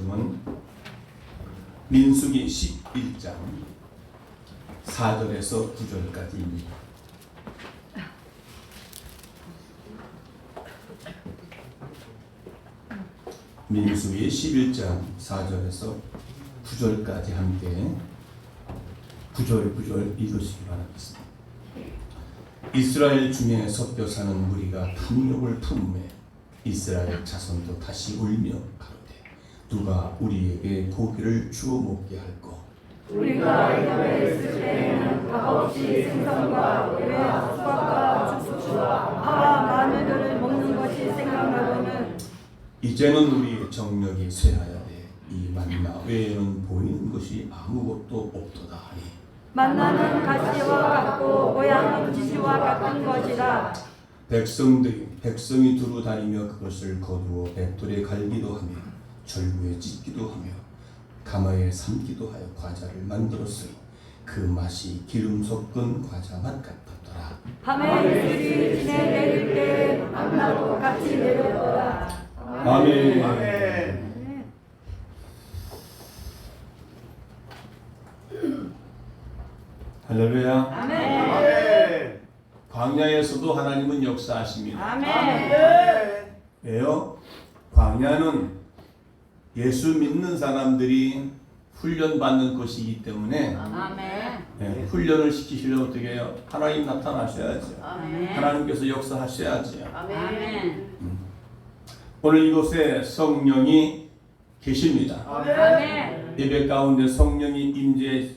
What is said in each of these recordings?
말씀은 민수기 11장 4절에서 9절까지입니다. 민수기 11장 4절에서 9절까지 함께 9절 읽으시기 바라겠습니다. 이스라엘 중에 섞여 사는 무리가 탐욕을 품음에 이스라엘 자손도 다시 울며 가로되 누가 우리에게 고기를 주워 먹게 할꼬. 우리가 애굽에 있을 때에는 값없이 생선과 외와 수박과 죽수와 파와 마늘을 먹는 것이 생각나고는 이제는 우리 정력이 쇠하여되 이 만나 외에는 보이는 것이 아무것도 없도다 하니 만나는 가시와 같고 모양은 지시와 같은 것이라. 백성이 두루 다니며 그것을 거두어 뱃돌에 갈기도 하며 절구에 찢기도 하며 가마에 삶기도 하여 과자를 만들었으니 그 맛이 기름 섞은 과자 맛 같았더라. 밤에 이슬이 지내 내릴 때 만나도 같이 내렸더라. 아멘. 할렐루야. 아멘. 광야에서도 하나님은 역사하십니다. 아멘. 왜요? 광야는 예수 믿는 사람들이 훈련받는 곳이기 때문에 아멘. 훈련을 시키시려면 어떻게 해요? 하나님 나타나셔야죠. 아멘. 하나님께서 역사하셔야죠. 아멘. 오늘 이곳에 성령이 계십니다. 아멘. 예배 가운데 성령이 임재해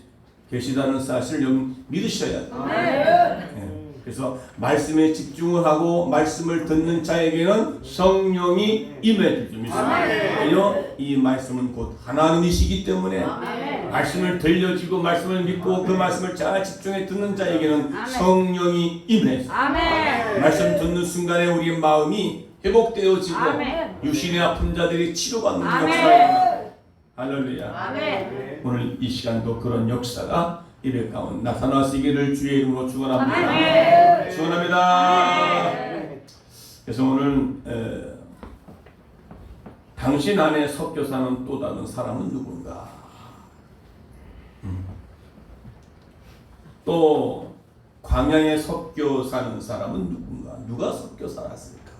계시다는 사실을 여러분 믿으셔야 돼요. 아멘. 그래서 말씀에 집중을 하고 말씀을 듣는 자에게는 성령이 임해 줄 믿습니다. 왜요? 이 말씀은 곧 하나님이시기 때문에 아멘. 말씀을 들려지고 말씀을 믿고 그 말씀을 잘 집중해 듣는 자에게는 아멘. 성령이 임해. 아멘. 말씀 듣는 순간에 우리의 마음이 회복되어지고 아멘. 육신의 아픈 자들이 치료받는 아멘. 역사입니다. 할렐루야. 아멘. 오늘 이 시간도 그런 역사가 예배 가운데 나타나시기를 주의 이름으로 축원합니다. 아멘. 축원합니다. 아멘. 그래서 오늘 당신 안에 섞여 사는 또 다른 사람은 누군가? 또 광야에 섞여 사는 사람은 누군가? 누가 섞여 살았을까?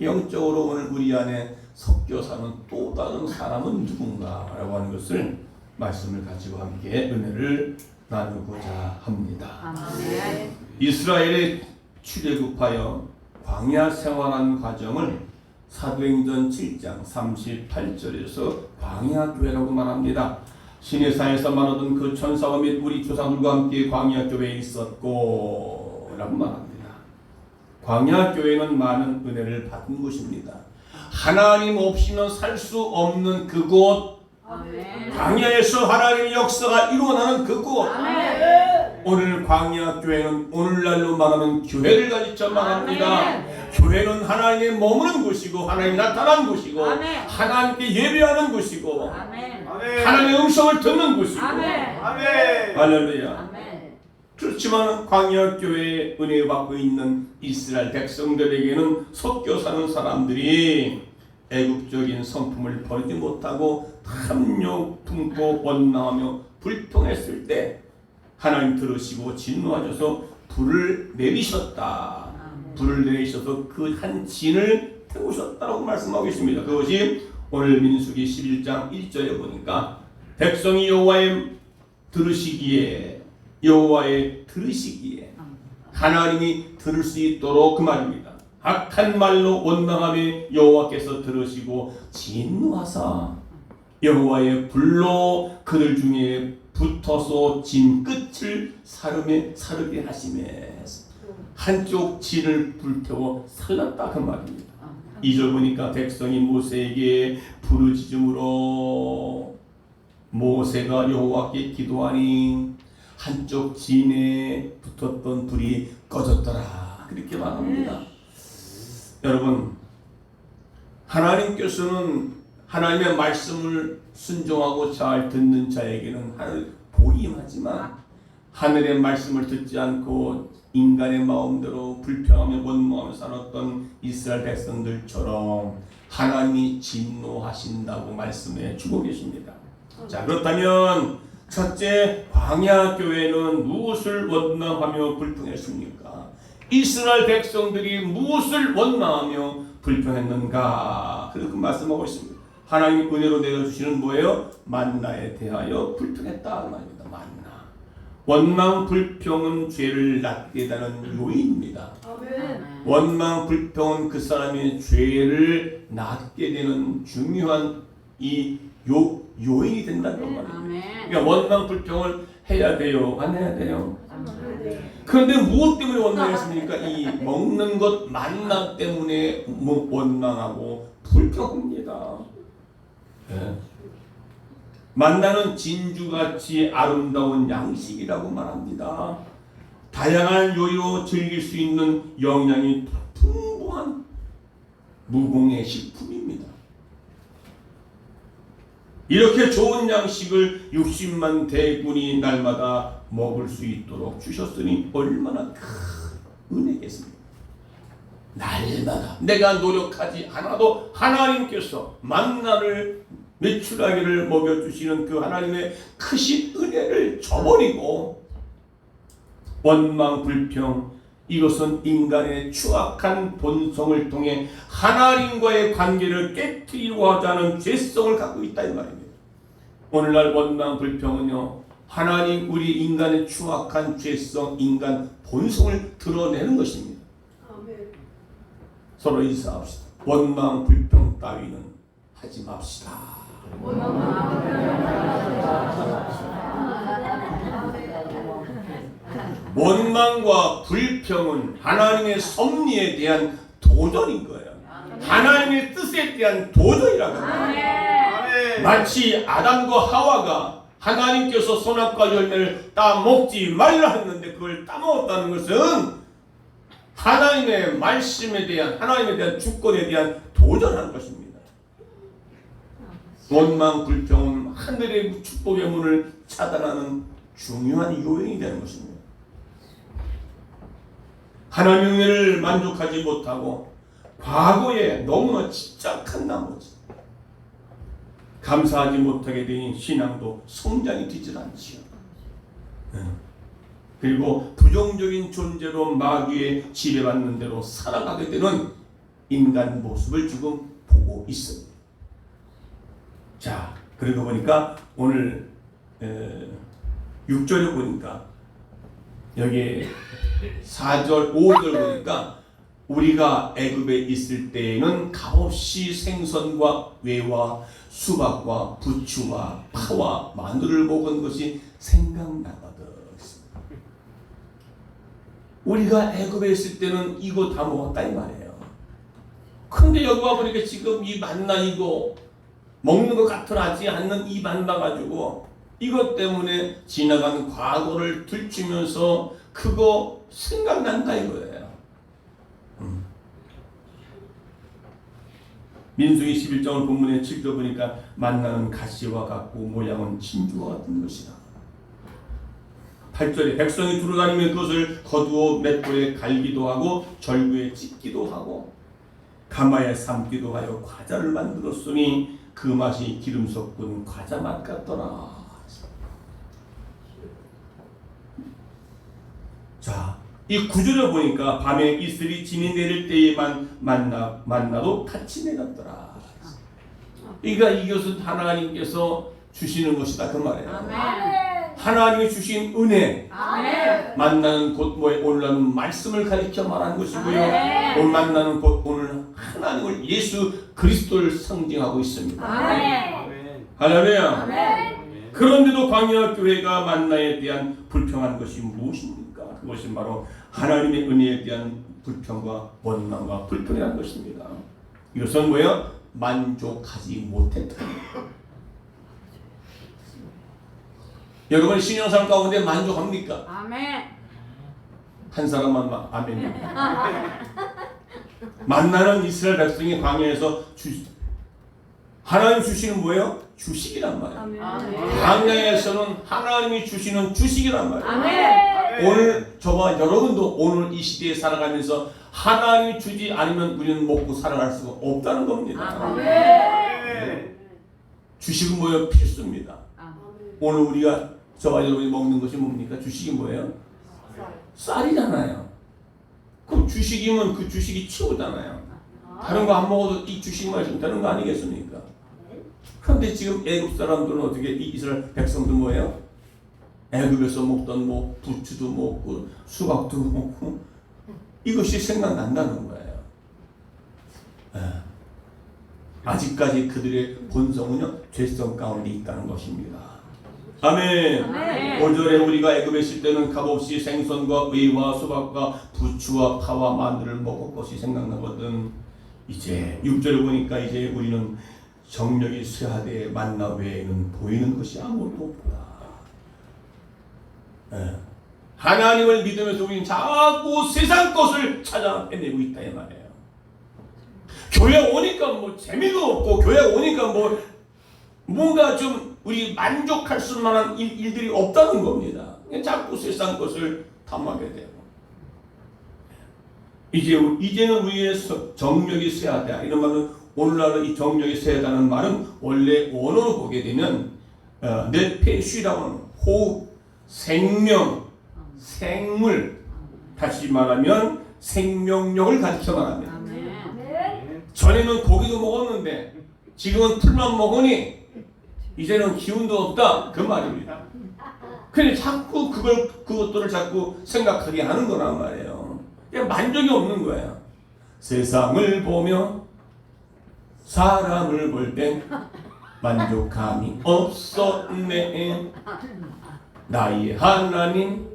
영적으로 오늘 우리 안에 섞여 사는 또 다른 사람은 누군가? 라고 하는 것을 말씀을 가지고 함께 은혜를 나누고자 합니다. 아멘. 이스라엘의 출애굽하여 광야 생활한 과정을 사도행전 7장 38절에서 광야교회라고 말합니다. 시내산에서 말하던 그 천사와 및 우리 조상들과 함께 광야교회에 있었고 라고 말합니다. 광야교회는 많은 은혜를 받은 곳입니다. 하나님 없이는 살 수 없는 그곳, 아멘. 광야에서 하나님의 역사가 일어나는 그곳. 아멘. 오늘 광야교회는 오늘날로 말하면 교회를 가리켜 말합니다. 아멘. 교회는 하나님의 머무는 곳이고 하나님이 나타나는 곳이고 아멘. 하나님께 예배하는 곳이고 아멘. 하나님의 음성을 듣는 곳이고 아멘. 할렐루야. 아멘. 그렇지만 광야교회에 은혜 받고 있는 이스라엘 백성들에게는 섞여 사는 사람들이 애국적인 성품을 버리지 못하고 탐욕 품고 원망하며 불평했을 때 하나님 들으시고 진노하셔서 불을 내리셨다. 불을 내리셔서 그 한 진을 태우셨다고 말씀하고 있습니다. 그것이 오늘 민수기 11장 1절에 보니까 백성이 여호와의 들으시기에 하나님이 들을 수 있도록 그 말입니다. 악한 말로 원망하며 여호와께서 들으시고 진노하사 여호와의 불로 그들 중에 붙어서 진 끝을 사르게 하시매 한쪽 진을 불태워 살랐다 그 말입니다. 2절 보니까 백성이 모세에게 부르짖음으로 모세가 여호와께 기도하니 한쪽 진에 붙었던 불이 꺼졌더라 그렇게 말합니다. 여러분, 하나님께서는 하나님의 말씀을 순종하고 잘 듣는 자에게는 하늘 보임하지만 하늘의 말씀을 듣지 않고 인간의 마음대로 불평하며 원망하며 살았던 이스라엘 백성들처럼 하나님이 진노하신다고 말씀해 주고 계십니다. 자, 그렇다면 첫째, 광야 교회는 무엇을 원망하며 불평했습니까? 이스라엘 백성들이 무엇을 원망하며 불평했는가? 그렇게 말씀하고 있습니다. 하나님이 은혜로 내려주시는 뭐예요? 만나에 대하여 불평했다 그 말입니다. 만나. 원망 불평은 죄를 낫게 하는 요인입니다. 원망 불평은 그 사람의 죄를 낫게 되는 중요한 요인이 된다는 말입니다. 그러니까 원망 불평을 해야 돼요? 안 해야 돼요? 그런데 무엇 때문에 원망했습니까? 이 먹는 것 만나 때문에 원망하고 불평합니다. 네. 만나는 진주같이 아름다운 양식이라고 말합니다. 다양한 요리로 즐길 수 있는 영양이 풍부한 무공의 식품입니다. 이렇게 좋은 양식을 60만 대군이 날마다 먹을 수 있도록 주셨으니 얼마나 큰 은혜겠습니까? 날마다 내가 노력하지 않아도 하나님께서 만나를 매출하기를 먹여주시는 그 하나님의 크신 은혜를 저버리고 원망 불평, 이것은 인간의 추악한 본성을 통해 하나님과의 관계를 깨뜨리려고 하자는 죄성을 갖고 있다 이 말입니다. 오늘날 원망 불평은요, 하나님 우리 인간의 추악한 죄성, 인간 본성을 드러내는 것입니다. 서로 인사합시다. 원망 불평 따위는 하지 맙시다. 원망과 불평은 하나님의 섭리에 대한 도전인 거예요. 하나님의 뜻에 대한 도전이라고 합니다. 마치 아담과 하와가 하나님께서 선악과 열매를 따먹지 말라 했는데 그걸 따먹었다는 것은 하나님의 말씀에 대한, 하나님에 대한 주권에 대한 도전한 것입니다. 원망 불평은 하늘의 축복의 문을 차단하는 중요한 요인이 되는 것입니다. 하나님의 은혜를 만족하지 못하고 과거에 너무나 집착한 나머지 감사하지 못하게 된 신앙도 성장이 되질 않지요. 그리고 부정적인 존재로 마귀에 지배받는 대로 살아가게 되는 인간 모습을 지금 보고 있습니다. 자, 그러고 보니까 오늘 6절에 보니까 여기 4절, 5절 보니까 우리가 애굽에 있을 때에는 값없이 생선과 외와 수박과 부추와 파와 마늘을 먹은 것이 생각나거든. 우리가 애굽에 있을 때는 이거 다 먹었다 이 말이에요. 근데 여기 와보니까 지금 이 만나 이거 먹는 것 같으지 않는 이 만나 가지고 이것 때문에 지나간 과거를 들추면서 그거 생각난다 이거예요. 민수기 11장을 본문에 읽어보니까 만나는 가시와 같고 모양은 진주와 같은 것이다. 8절에 백성이 두루다니며 그것을 거두어 맷돌에 갈기도 하고 절구에 찢기도 하고 가마에 삶기도 하여 과자를 만들었으니 그 맛이 기름 섞은 과자 맛 같더라. 자, 이 구절을 보니까 밤에 이슬이 진이 내릴 때에만 만나도 같이 내렸더라. 그러니까 이것은 하나님께서 주시는 것이다 그 말이에요. 아멘. 하나님이 주신 은혜. 아멘. 만나는 곳 오늘은 말씀을 가리켜 말하는 것이고요. 아멘. 오늘 만나는 곳 오늘 하나님을 예수 그리스도를 상징하고 있습니다. 아멘. 할렐루야. 아멘. 그런데도 광야 교회가 만나에 대한 불평한 것이 무엇입니까? 그것이 바로 하나님의 은혜에 대한 불평과 원망과 불평이라는 것입니다. 이것은 뭐예요? 만족하지 못했다. 여러분 신앙생활 가운데 만족합니까? 아멘. 한 사람만 아멘입니다. 만나는 이스라엘 백성이 광야에서 하나님 주시는 뭐예요? 주식이란 말이에요. 아멘. 광야에서는 하나님이 주시는 주식이란 말이에요. 아멘. 오늘 저와 여러분도 오늘 이 시대에 살아가면서 하나님이 주지 않으면 우리는 먹고 살아갈 수가 없다는 겁니다. 주식은 뭐예요? 필수입니다. 오늘 우리가 저와 여러분이 먹는 것이 뭡니까? 주식이 뭐예요? 쌀이잖아요. 그럼 주식이면 그 주식이 최고잖아요. 다른 거 안 먹어도 이 주식만 있으면 되는 거 아니겠습니까? 그런데 지금 애굽 사람들은 어떻게 이 이스라엘 백성들 뭐예요? 애굽에서 먹던 뭐 부추도 먹고 수박도 먹고 이것이 생각난다는 거예요. 아직까지 그들의 본성은요 죄성 가운데 있다는 것입니다. 아멘. 5절에 우리가 애굽에 있을 때는 값없이 생선과 의와 수박과 부추와 파와 마늘을 먹을 것이 생각나거든. 이제 6절에 보니까 이제 우리는 정력이 쇠하되 만나 외에는 보이는 것이 아무것도 없다. 하나님을 믿으면서 우리는 자꾸 세상 것을 찾아 헤매고 있다 이 말이에요. 교회 오니까 뭐 재미도 없고 교회 오니까 뭐 뭔가 좀 우리 만족할 수 만한 일들이 없다는 겁니다. 자꾸 세상 것을 탐하게 되고 이제는 우리의 정력이 쇠하다. 이런 말은 오늘날은 이 정력이 쇠하다는 말은 원래 원어로 보게 되면 넷페쉬라고 하는 호흡, 생명, 생물, 다시 말하면 생명력을 가리켜 말합니다. 전에는 고기도 먹었는데 지금은 풀만 먹으니 이제는 기운도 없다 그 말입니다. 근데 자꾸 그것들을 자꾸 생각하게 하는 거란 말이에요. 그냥 만족이 없는 거예요. 세상을 보며 사람을 볼 땐 만족감이 없었네. 나의 하나님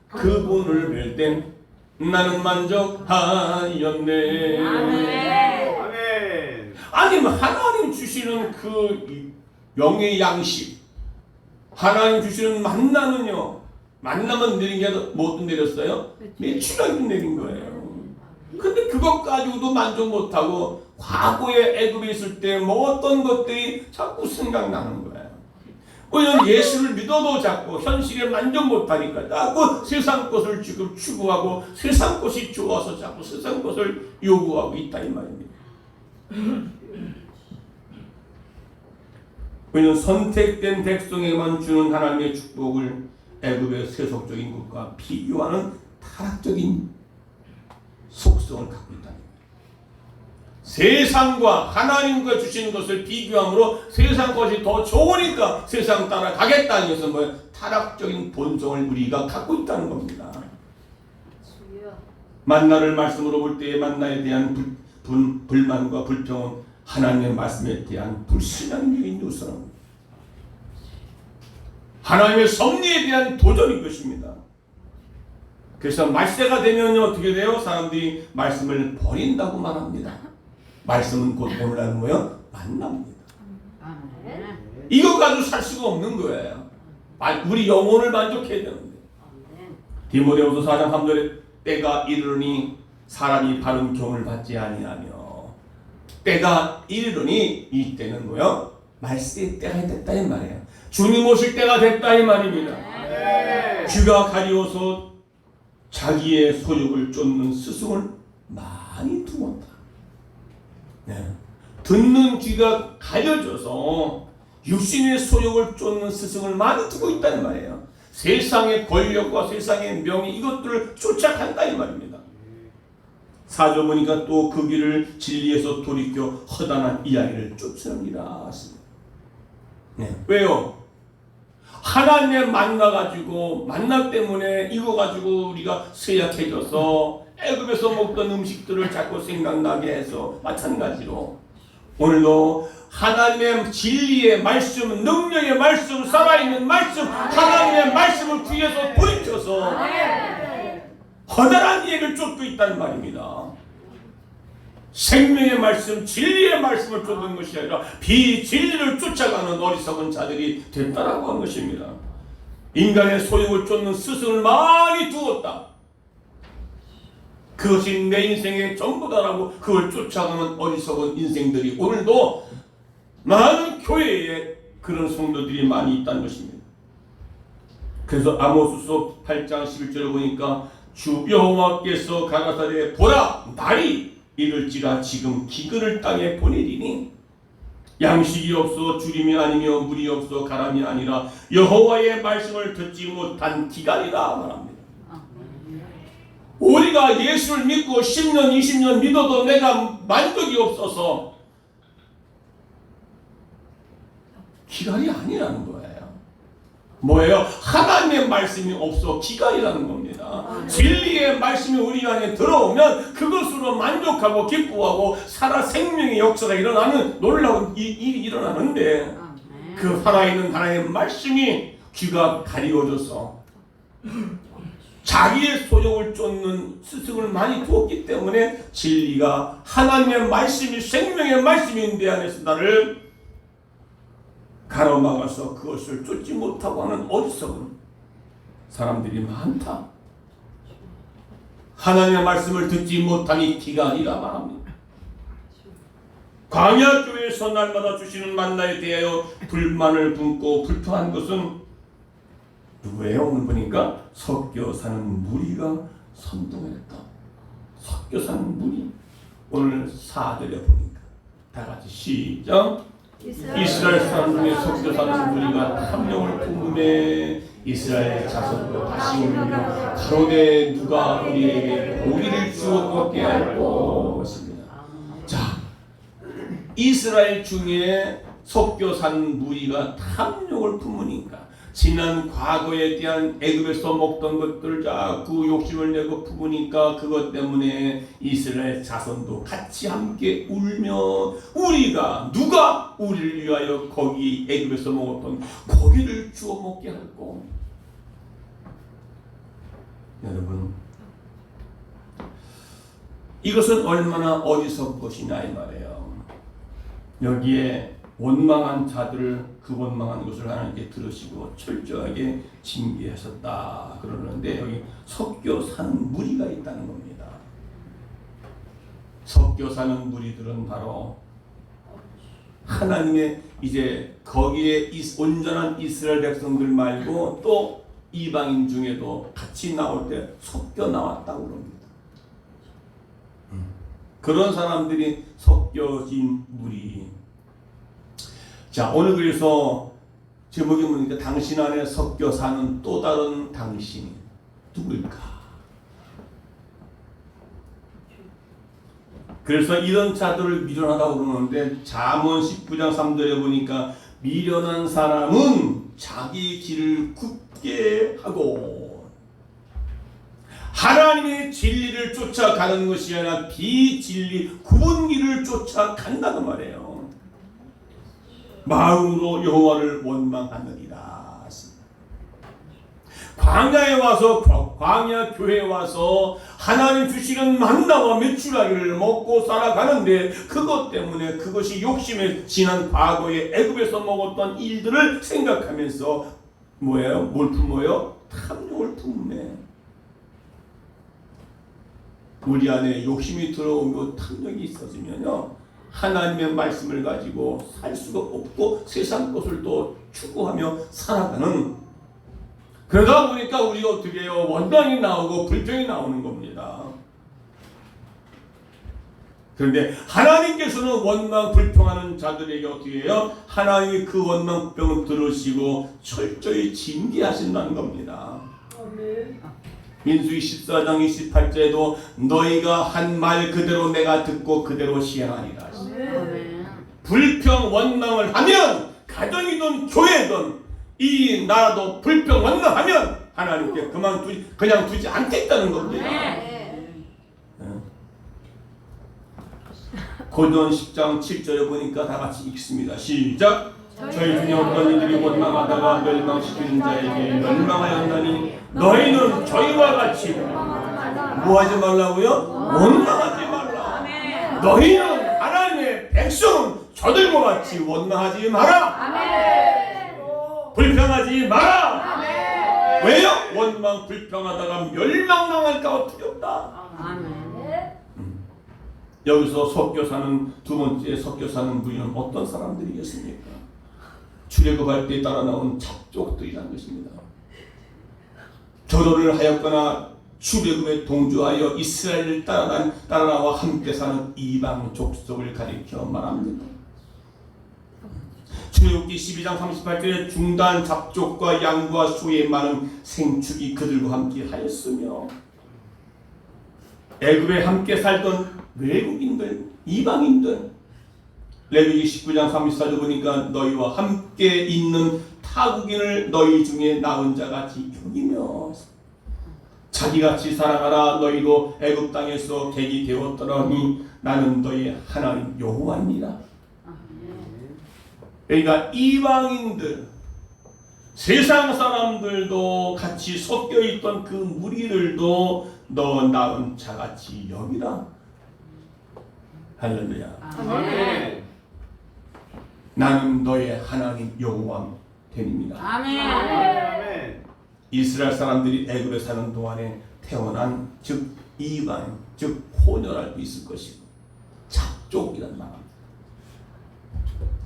그분을 뵐 땐 나는 만족하였네. 아니면 하나님 주시는 그 영의 양식, 하나님 주시는 만나는요, 만나면 내린 게 뭐 내렸어요? 매출하게 내린 거예요. 근데 그것 가지고도 만족 못하고 과거에 애굽에 있을 때 먹었던 것들이 자꾸 생각나는 거예요. 우리는 예수를 믿어도 자꾸 현실에 만족 못하니까 자꾸 세상 것을 지금 추구하고 세상 것이 좋아서 자꾸 세상 것을 요구하고 있다 이 말입니다. 우리는 선택된 백성에게만 주는 하나님의 축복을 애굽의 세속적인 것과 비교하는 타락적인 속성을 갖고 있다. 세상과 하나님과 주신 것을 비교함으로 세상 것이 더 좋으니까 세상 따라가겠다는 것은 뭐예요? 타락적인 본성을 우리가 갖고 있다는 겁니다. 만나를 말씀으로 볼 때에 만나에 대한 불만과 불평은 하나님의 말씀에 대한 불신앙적인 요소랍니다. 하나님의 섭리에 대한 도전인 것입니다. 그래서 말세가 되면 어떻게 돼요? 사람들이 말씀을 버린다고 말합니다. 말씀은 곧 오늘날은 뭐예요? 만납니다. 이거 가지고 살 수가 없는 거예요. 우리 영혼을 만족해야 되는데. 디모데후서 4장 3절에 때가 이르니 사람이 바른 교훈을 받지 아니하며, 때가 이르니 이 때는 뭐요? 말세의 때가 됐다 이 말이에요. 주님 오실 때가 됐다 이 말입니다. 귀가 가리워서 자기의 소욕을 쫓는 스승을 많이 두었다. 듣는 귀가 가려져서 육신의 소욕을 쫓는 스승을 많이 두고 있다는 말이에요. 세상의 권력과 세상의 명예 이것들을 쫓아간다 이 말입니다. 4절 보니까 또 그 길을 진리에서 돌이켜 허다한 이야기를 쫓으느니라. 왜요? 하나님의 만나 때문에 이거 가지고 우리가 쇠약해져서 애굽에서 먹던 음식들을 자꾸 생각나게 해서 마찬가지로 오늘도 하나님의 진리의 말씀, 능력의 말씀, 살아있는 말씀, 하나님의 말씀을 귀에서 돌이켜서 허다한 얘기를 쫓고 있다는 말입니다. 생명의 말씀, 진리의 말씀을 쫓는 것이 아니라 비진리를 쫓아가는 어리석은 자들이 됐다라고 하는 것입니다. 인간의 소욕을 쫓는 스승을 많이 두었다. 그것이 내 인생의 전부다라고 그걸 쫓아가는 어리석은 인생들이 오늘도 많은 교회에 그런 성도들이 많이 있다는 것입니다. 그래서 아모스서 8장 11절을 보니까 주 여호와께서 가라사대 보라 날이 이를지라 지금 기근을 땅에 보내리니 양식이 없어 주림이 아니며 물이 없어 가람이 아니라 여호와의 말씀을 듣지 못한 기간이라 말합니다. 우리가 예수를 믿고 10년 20년 믿어도 내가 만족이 없어서 기간이 아니라는 거예요. 뭐예요? 하나님의 말씀이 없어 기간이라는 겁니다. 진리의 말씀이 우리 안에 들어오면 그것으로 만족하고 기뻐하고 살아 생명의 역사가 일어나는 놀라운 일이 일어나는데 그 살아있는 하나님의 말씀이 귀가 가리워져서 자기의 소욕을 쫓는 스승을 많이 두었기 때문에 진리가 하나님의 말씀이 생명의 말씀인 데 안에서 나를 가로막아서 그것을 쫓지 못하고 하는 어리석은 사람들이 많다. 하나님의 말씀을 듣지 못하니 기간이라 말합니다. 광야교회에서 날마다 주시는 만나에 대하여 불만을 품고 불평한 것은 누구예요? 오늘 보니까 섞여 사는 무리가 선동했다. 섞여 사는 무리. 오늘 4절에 보니까 다 같이 시작. 이스라엘 사람 중에 섞여 사는 무리가 탐욕을 품음에 이스라엘 자손도 다시 울며 가로되 누가 우리에게 고기를 주어 먹게 할 것입니다. 자, 이스라엘 중에 섞여 산 무리가 탐욕을 품으니까 지난 과거에 대한 애굽에서 먹던 것들을 자꾸 욕심을 내고 품으니까 그것 때문에 이스라엘 자손도 같이 함께 울며 우리가 누가 우리를 위하여 거기 애굽에서 먹었던 고기를 주워 먹게 할꼬. 여러분, 이것은 얼마나 어리석은 것이냐 이 말이에요. 여기에 원망한 자들을 그 원망한 것을 하나님께 들으시고 철저하게 징계하셨다 그러는데 여기 섞여 사는 무리가 있다는 겁니다. 섞여 사는 무리들은 바로 하나님의 이제 거기에 온전한 이스라엘 백성들 말고 또 이방인 중에도 같이 나올 때 섞여 나왔다고 그럽니다. 그런 사람들이 섞여진 무리. 자, 오늘 그래서 제목이 뭐니까 당신 안에 섞여 사는 또 다른 당신이 누구일까? 그래서 이런 자들을 미련하다고 그러는데 잠언 19장 3절에 보니까 미련한 사람은 자기 길을 굽게 하고 하나님의 진리를 쫓아가는 것이 아니라 비진리 굽은 길을 쫓아간다는 말이에요. 마음으로 여호와를 원망하느니라. 광야에 와서 광야 교회에 와서 하나님 주시는 만나와 메추라기를 먹고 살아가는데 그것 때문에 그것이 욕심에 지난 과거에 애굽에서 먹었던 일들을 생각하면서 뭐예요? 뭘 품어요? 탐욕을 품네. 우리 안에 욕심이 들어오고 탐욕이 있어지면요 하나님의 말씀을 가지고 살 수가 없고 세상 것을 또 추구하며 살아가는, 그러다 보니까 우리가 어떻게 해요? 원망이 나오고 불평이 나오는 겁니다. 그런데 하나님께서는 원망 불평하는 자들에게 어떻게 해요? 하나님이 그 원망 불평을 들으시고 철저히 징계하신다는 겁니다. 민수기 14장 28절에도 너희가 한 말 그대로 내가 듣고 그대로 시행하리라. 불평 원망을 하면 가정이든 교회든 이 나라도 불평 원망하면 하나님께 그냥 두지 않겠다는 겁니다. 고전 10장 7절에 보니까 다 같이 읽습니다. 시작. 저희 중에 어떤 이들이 원망하다가 멸망시키는 자에게 멸망하였나니 너희는 저희와 같이 뭐하지 말라고요? 원망하지 말라. 너희는 하나님의 백성은 저들과 같이 원망하지 마라. 불평하지 마라. 왜요? 원망 불평하다가 멸망당할까 두렵다. 여기서 섞여 사는 두 번째 섞여 사는 부인은 어떤 사람들이겠습니까? 출애굽할 때 따라 나온 잡족들이라는 것입니다. 결혼을 하였거나 출애굽에 동조하여 이스라엘을 따라나와 함께 사는 이방 족속을 가리켜 말합니다. 출애굽기 12장 38절에 중단 잡족과 양과 소의 많은 생축이 그들과 함께 하였으며, 애굽에 함께 살던 외국인들, 이방인들, 레위기 19장 34절 보니까 너희와 함께 있는 타국인을 너희 중에 나은 자같이 여기며 자기같이 살아가라. 너희도 애굽 땅에서 객이 되었더니 나는 너희 하나님 여호와니라. 그러니까 이방인들, 세상 사람들도 같이 섞여 있던 그 무리들도 너 나은 자같이 여기라. 할렐루야. 아멘. 나는 너의 하나님 여호와 되니라. 아멘. 아멘. 이스라엘 사람들이 애굽에 사는 동안에 태어난 즉 이방, 즉 혼혈알도 있을 것이고 잡족이란 말입니다.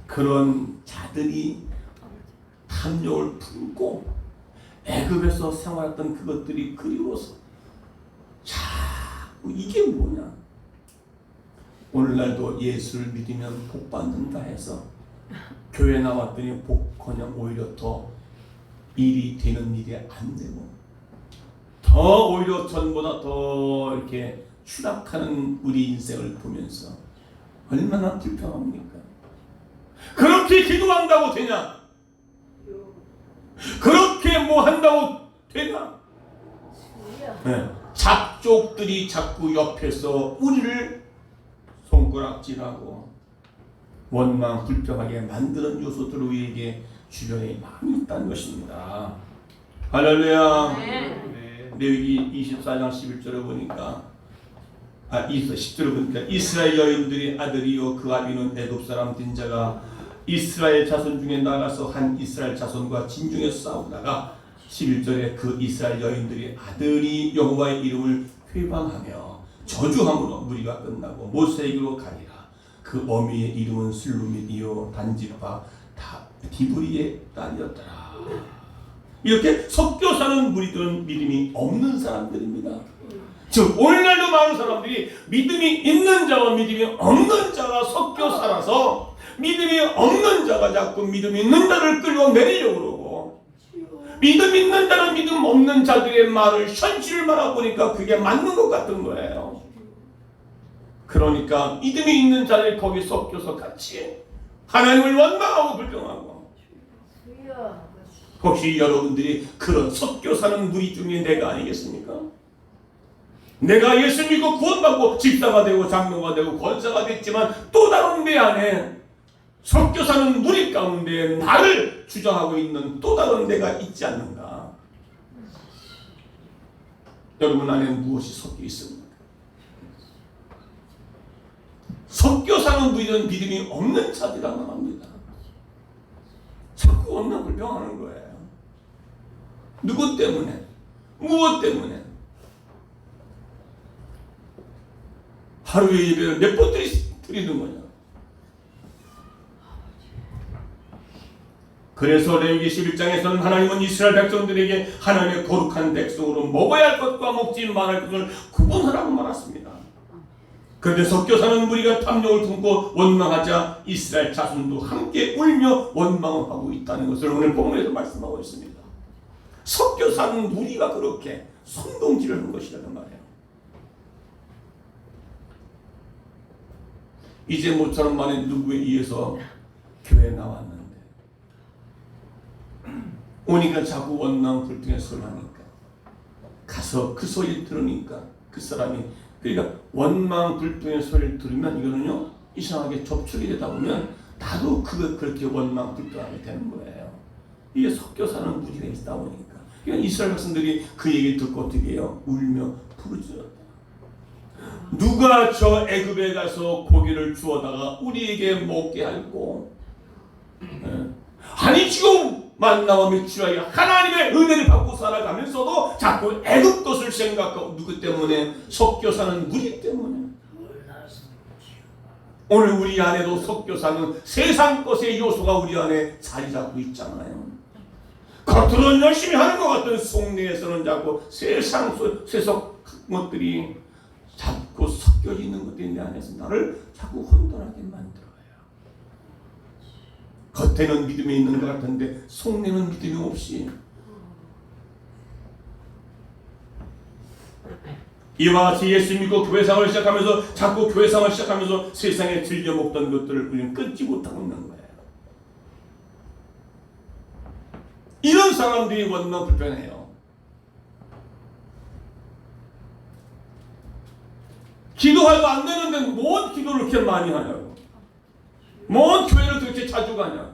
그런 자들이 탐욕을 품고 애굽에서 생활했던 그것들이 그리워서 자꾸 이게 뭐냐, 오늘날도 예수를 믿으면 복 받는다 해서 교회 나왔더니 복커녕 오히려 더 일이 되는 일이 안 되고 더 오히려 전보다 더 이렇게 추락하는 우리 인생을 보면서 얼마나 불평합니까? 그렇게 기도한다고 되냐? 그렇게 뭐 한다고 되냐? 네. 잡족들이 자꾸 옆에서 우리를 손가락질하고 원망 불평하게 만드는 요소들이 우리에게 주변에 많이 있다는 것입니다. 할렐루야. 레위기 24장 11절을 보니까 10절을 보니까 이스라엘 여인들의 아들이요 그 아비는 애굽 사람 된 자가 이스라엘 자손 중에 나가서 한 이스라엘 자손과 진중에서 싸우다가 11절에 그 이스라엘 여인들의 아들이 여호와의 이름을 회방하며 저주함으로 무리가 끝나고 모세에게로 가니라. 그 어미의 이름은 슬루밋이요 단지파 디브리의 딸이었더라. 이렇게 섞여 사는 무리들은 믿음이 없는 사람들입니다. 즉 오늘날도 많은 사람들이 믿음이 있는 자와 믿음이 없는 자가 섞여 살아서 믿음이 없는 자가 자꾸 믿음 있는 자를 끌어내리려고 그러고, 믿음 있는 자는 믿음 없는 자들의 말을 현실을 말해보니까 그게 맞는 것 같은 거예요. 그러니까 믿음이 있는 자들이 거기 섞여서 같이 하나님을 원망하고 불평하고, 혹시 여러분들이 그런 섞여 사는 무리 중에 내가 아니겠습니까? 내가 예수 믿고 구원받고 집사가 되고 장로가 되고 권사가 됐지만 또 다른 내 안에 섞여 사는 무리 가운데 나를 주장하고 있는 또 다른 내가 있지 않는가? 여러분 안에 무엇이 섞여 있습니까? 섞여 사는 무리는 믿음이 없는 자들이라고 합니다. 자꾸 없는 불평하는 거예요. 누구 때문에? 무엇 때문에? 하루에 예배를 몇 번 드리는 거냐? 그래서 레위기 11장에서는 하나님은 이스라엘 백성들에게 하나님의 거룩한 백성으로 먹어야 할 것과 먹지 말아야 할 것을 구분하라고 말했습니다. 그런데 섞여 사는 무리가 탐욕을 품고 원망하자 이스라엘 자손도 함께 울며 원망하고 있다는 것을 오늘 본문에서 말씀하고 있습니다. 섞여 사는 무리가 그렇게 선동질을 한 것이라는 말이에요. 이제 모처럼 만에 누구에 의해서 교회에 나왔는데 오니까 자꾸 원망 불평의 소리를 하니까 가서 그 소리를 들으니까 그 사람이, 그러니까 원망 불평의 소리를 들으면 이거는요 이상하게 접촉이 되다 보면 나도 그렇게 원망 불평하게 되는 거예요. 이게 섞여 사는 무리가 있다 보니까 그러니까 이스라엘 백성들이 그 얘기를 듣고 어떻게 해요? 울며 부르짖었다. 누가 저 애굽에 가서 고기를 주워다가 우리에게 먹게 할고, 아니 지금 만나와 며칠하여 하나님의 은혜를 받고 살아가면서도 자꾸 애굽 것을 생각하고, 누구 때문에? 섞여 사는 무리 때문에. 오늘 우리 안에도 섞여 사는 세상 것의 요소가 우리 안에 자리 잡고 있잖아요. 겉으로는 열심히 하는 것 같은 속내에서는 자꾸 세상 세속 것들이 자꾸 섞여 있는 것들이 내 안에서 나를 자꾸 혼돈하게 만들어요. 겉에는 믿음이 있는 것 같은데 속내는 믿음이 없이, 이와 같이 예수 믿고 교회생활을 시작하면서 자꾸 교회생활을 시작하면서 세상에 즐겨 먹던 것들을 우리는 끊지 못하고 있는 거예요. 이런 사람들이 원망 불편해요. 기도해도 안 되는데 뭔 기도를 그렇게 많이 하냐고, 뭔 교회를 그렇게 자주 가냐고.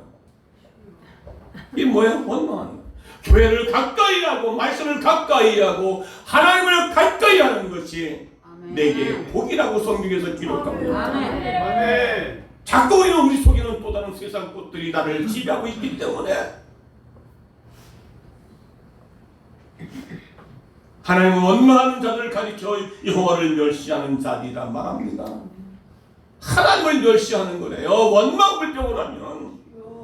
이게 뭐야? 원망하는 거야. 교회를 가까이 하고 말씀을 가까이 하고 하나님을 가까이 하는 것이 내게 복이라고 성경에서 기록합니다. 아멘. 자꾸 우리 속에는 또 다른 세상 것들이 나를 지배하고 있기 때문에 하나님은 원망하는 자들을 가리켜 여호와를 멸시하는 자들이라 말합니다. 하나님을 멸시하는 거래요. 원망 불평을 하면.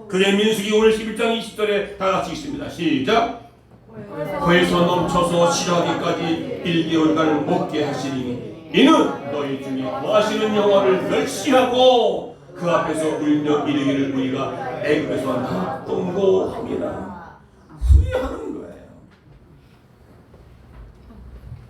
그의 민수기 오늘 11장 20절에 다 같이 있습니다. 시작. 코에서 넘쳐서 싫어하기까지 1개월간 먹게 하시니 이는 너희 중에 거하시는 여호와를 멸시하고 그 앞에서 울며 이르기를 우리가 애굽에서 나왔던 거 함이라. 후회하는 거예요.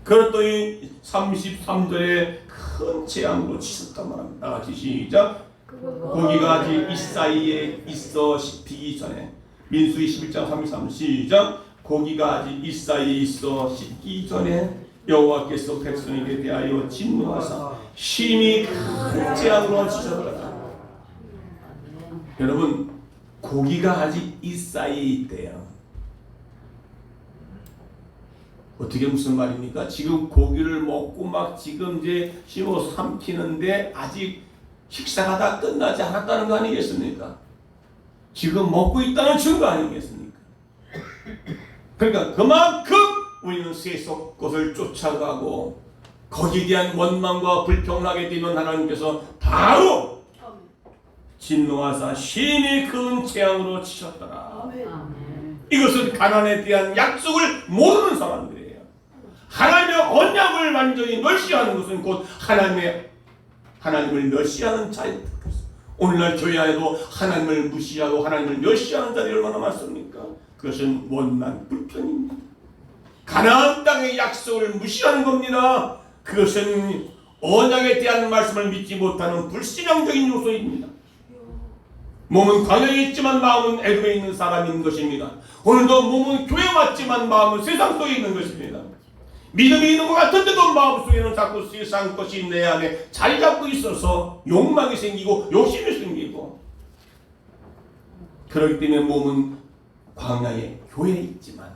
그랬더니 33절에 큰 재앙으로 치셨단 말합니다. 다 같이 시작. 고기가 아직 이 사이에 있어 씹히기 전에, 민수기 11장 33 시작. 고기가 아직 이 사이에 있어 씹기 전에 여호와께서 백성에게 대하여 진노하사 심히 큰 재앙으로 치셨더라. 여러분, 고기가 아직 이 사이에 있대요. 어떻게 무슨 말입니까? 지금 고기를 먹고 막 지금 이제 씹어서 삼키는데 아직 식사가 다 끝나지 않았다는 거 아니겠습니까? 지금 먹고 있다는 증거 아니겠습니까? 그러니까 그만큼 우리는 세속 것을 쫓아가고 거기에 대한 원망과 불평을 하게 되면 하나님께서 바로 진노하사 심히 큰 재앙으로 치셨더라. 이것은 가난에 대한 약속을 모르는 사람들이에요. 하나님의 언약을 완전히 멸시하는 것은 곧 하나님을 멸시하는 자입니다. 오늘날 교회 안에도 하나님을 무시하고 하나님을 멸시하는 자들이 얼마나 많습니까? 그것은 원망 불평입니다. 가나안 땅의 약속을 무시하는 겁니다. 그것은 언약에 대한 말씀을 믿지 못하는 불신앙적인 요소입니다. 몸은 광야에 있지만 마음은 애굽에 있는 사람인 것입니다. 오늘도 몸은 교회 왔지만 마음은 세상 속에 있는 것입니다. 믿음이 있는 것 같은데도 마음속에는 자꾸 세상 것이 내 안에 자리 잡고 있어서 욕망이 생기고 욕심이 생기고, 그렇기 때문에 몸은 광야에 교회에 있지만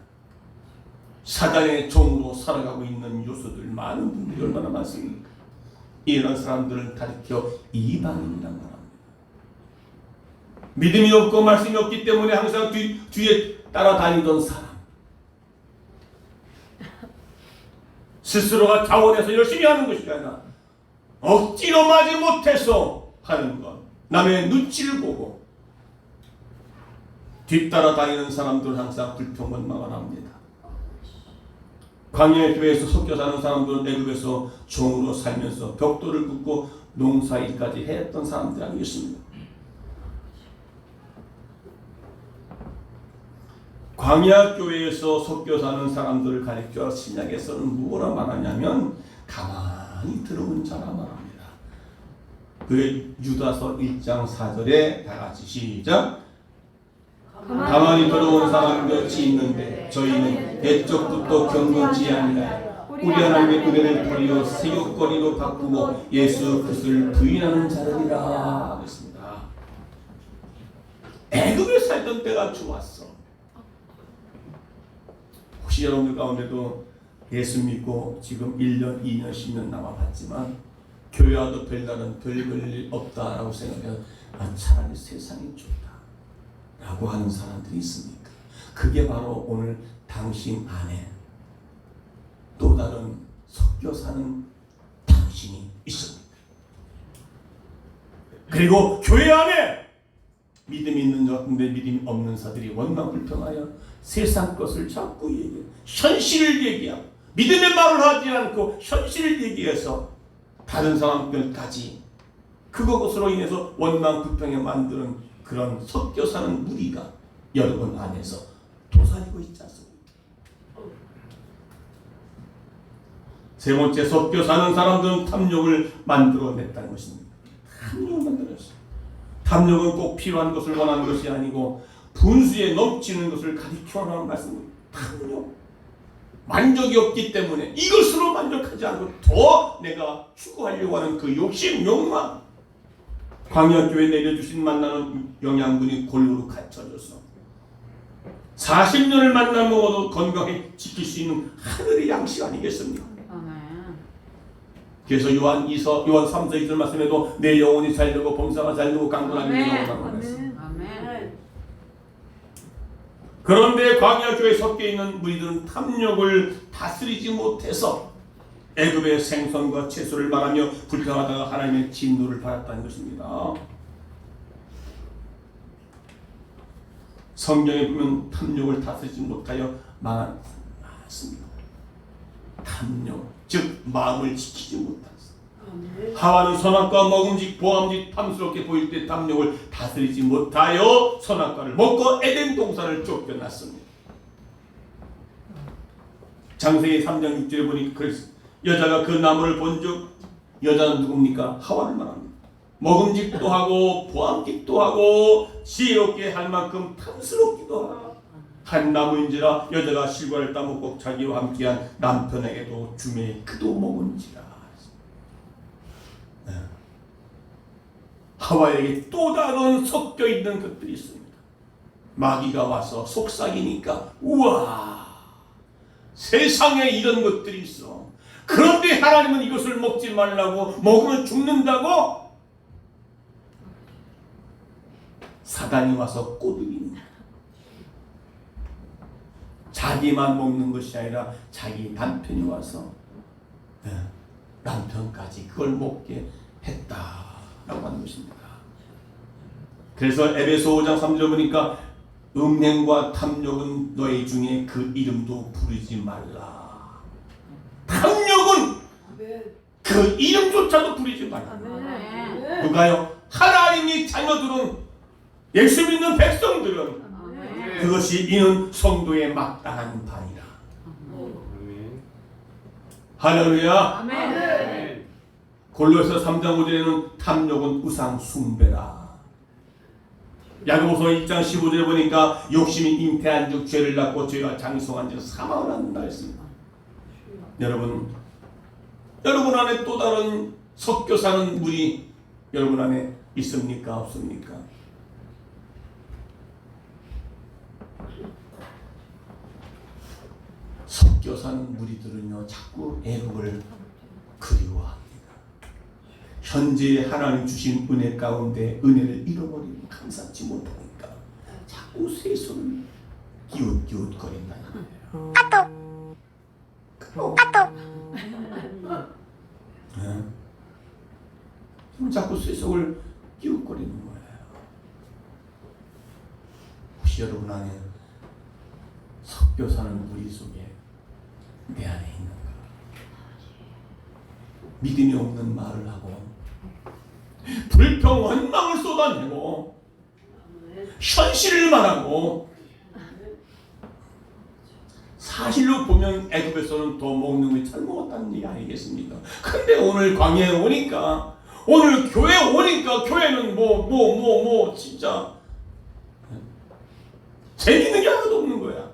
사단의 종으로 살아가고 있는 요소들, 많은 분들이 얼마나 많습니까? 이런 사람들을 가리켜 이방인이란 말합니다. 믿음이 없고 말씀이 없기 때문에 항상 뒤에 따라다니던 사람, 스스로가 자원해서 열심히 하는 것이 아니라 억지로 마지 못해서 하는 것, 남의 눈치를 보고 뒤따라 다니는 사람들은 항상 불평원망을 합니다. 광야의 교회에서 섞여 사는 사람들은 애굽에서 종으로 살면서 벽돌을 굽고 농사일까지 했던 사람들 아니겠습니까? 광야 교회에서 섞여 사는 사람들을 가리켜 신약에서는 뭐라 말하냐면 가만히 들어온 자라 말합니다. 그 유다서 1장 4절에 다 같이 시작. 가만히 들어온 사람 몇이 있는데 저희는 옛적부터 경건치 아니라 우리 하나님의 은혜를 버리어 세욕거리로 바꾸고 예수 그리스도를 부인하는 자들이라 했습니다. 애굽에 살던 때가 좋았어. 혹시 여러분들 가운데도 예수 믿고 지금 1년, 2년, 10년 남아봤지만 교회 와도 별다른 별일 없다라고 생각해서 차라리 세상이 좋다 라고 하는 사람들이 있습니까? 그게 바로 오늘 당신 안에 또 다른 섞여 사는 당신이 있습니다. 그리고 교회 안에 믿음이 있는 것 같은데 믿음이 없는 자들이 원망불평하여 세상 것을 자꾸 얘기해. 현실을 얘기하고 믿음의 말을 하지 않고 현실을 얘기해서 다른 사람들까지 그것으로 인해서 원망불평에 만드는 그런 섞여 사는 무리가 여러분 안에서 도사리고 있지 않습니까? 세 번째, 섞여 사는 사람들은 탐욕을 만들어냈다는 것입니다. 탐욕을 만들었어요. 탐욕은 꼭 필요한 것을 원하는 것이 아니고 분수에 넘치는 것을 가리켜하는 말씀입니다. 탐욕. 만족이 없기 때문에 이것으로 만족하지 않고 더 내가 추구하려고 하는 그 욕심, 욕망. 광야교회 내려주신 만나는 영양분이 골고루 갖춰져서 40년을 만나 먹어도 건강히 지킬 수 있는 하늘의 양식 아니겠습니까? 그래서 요한 3서 2절 말씀에도 내 영혼이 살려고 범사가 살려고 강건하게 되라고 했습니다. 그런데 광야교회에 섞여 있는 무리들은 탐욕을 다스리지 못해서 애굽의 생선과 채소를 말하며 불평하다가 하나님의 진노를 받았다는 것입니다. 성경에 보면 탐욕을 다스리지 못하여 망한 많습니다. 탐욕, 즉 마음을 지키지 못한 하와는 선악과 먹음직 보암직 탐스럽게 보일 때 탐욕을 다스리지 못하여 선악과를 먹고 에덴 동산을 쫓겨났습니다. 창세기 3장 6절에 보니 그랬습니다. 여자가 그 나무를 본즉 여자는 누굽니까? 하와를 말합니다. 먹음직도 하고 보암직도 하고 지혜롭게 할 만큼 탐스럽기도 하라. 한 나무인지라 여자가 실과를 따먹고 자기와 함께한 남편에게도 주매 그도 먹은지라. 하와에게 또 다른 섞여 있는 것들이 있습니다. 마귀가 와서 속삭이니까 우와 세상에 이런 것들이 있어. 그런데 하나님은 이것을 먹지 말라고 먹으면 죽는다고 사단이 와서 꼬드기는 거야. 자기만 먹는 것이 아니라 자기 남편이 와서 남편까지 그걸 먹게 했다라고 하는 것입니다. 그래서 에베소 5장 3절 보니까 음행과 탐욕은 너희 중에 그 이름도 부르지 말라. 탐욕은 그 이름조차도 부르지 말라. 누가요? 하나님이 자녀들은 예수 믿는 백성들은 그것이 이는 성도의 마땅한 바니라. 할렐루야. 아멘. 골로새 3장 5절에는 탐욕은 우상 숭배라. 야고보서 1장 15절에 보니까 욕심이 잉태한 즉 죄를 낳고 죄가 장성한 즉 사망을 낳는다 했습니다. 여러분 안에 또 다른 섞여 사는 물이 여러분 안에 있습니까? 없습니까? 섞여 사는 무리들은요 자꾸 애굽을 그리워합니다. 현재 하나님 주신 은혜 가운데 은혜를 잃어버리고 감사치 못하니까 자꾸 세손을 기웃기웃거린다는 거예요. 자꾸 세속을 기웃거리는 거예요. 혹시 여러분 안에 섞여 사는 무리 속에 내 안에 있는가? 믿음이 없는 말을 하고 불평 원망을 쏟아내고 현실을 말하고 사실로 보면 애굽에서는 더 먹는 게 잘 먹었다는 얘기 아니겠습니까? 근데 오늘 광야에 오니까 오늘 교회에 오니까 교회는 뭐 진짜 재밌는 게 하나도 없는 거야.